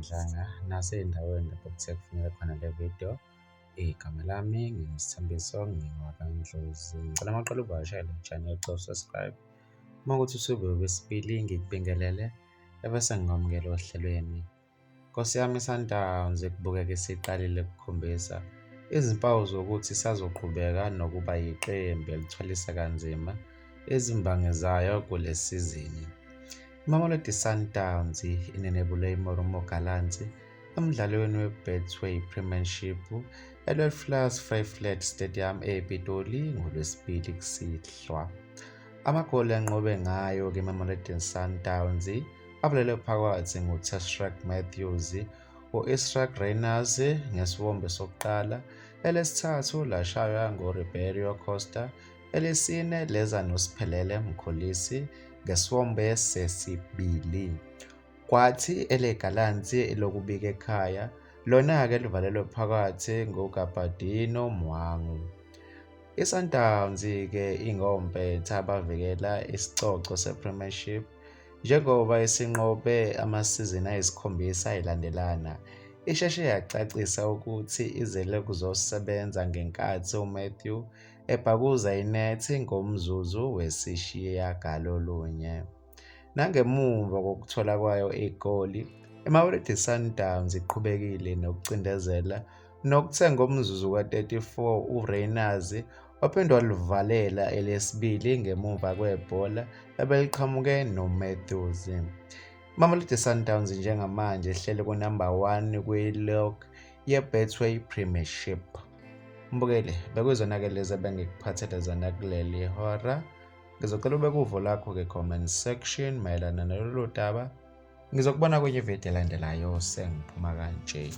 Mdlanga nasey'ndaweni lapho kuthe kufuneka khona le video. Igama lami nginguSithembiso ngingowaKaNdlozi. Ngicela mawuqala ukuvakashela le-channel ucofa subscribe. Uma kuthi usuke wesibili ngikubingelele ebese ngingamukela ohlelweni. Nkosi yami iSundowns kubukeka isiqalile ukukhombisa izimpawu zokuthi isazoqhubeka nokuba yiqembu elithwalisa kanzima izimbangi zayo kule sizini. Imamelodi Sundowns inenebule iMoromo Gallants emdlalweni weBetway Premiership eLwelflows Vryflat Stadium ePitoli ngoLwesibili kusihlwa. Amagoli enqobe ngayo iMamelodi Sundowns avulelwe phakathi nguTashreeq Matthews, u-Israel Reynas ngesiwombe sokuqala, elesithathu lashaywa nguRibeiro Costa, elesine leza noSiphelele Mkholisi ngesiwombe sesibili. Kwathi eleGallants lokubika ekhaya lona-ke livalelwe phakathi nguGabadinho Mwangu. iSundowns-ke ingompetha abavikela isicoco sePremiership njengoba isinqobe amasizini ayisikhombisa ayilandelana. Isheshe yacacisa ukuthi izele kuzosebenza ngenkathi uMatthew ebhakuza inethi ngomzuzu wesishiyagalolunye. Nangemuva kokuthola kwayo igoli, iMamelodi Sundowns iqhubekile nokucindezela nokuthe ngomzuzu ka-34 uReynas waphinde walivalela elesibili ngemuva kwebhola ebeliqhamuke noMatthews. iMamelodi Sundowns njengamanje ihleli ku-number 1 kwi-log yeBetway Premiership. Mbukeli, bekuyizona-ke lezi ebengikuphathele zona kuleli hora. Ngizocela ubeke uvo lakho comment section mayelana nalolu daba. Ngizokubona kwenye ividiyo elandelayo sengiphuma kanje.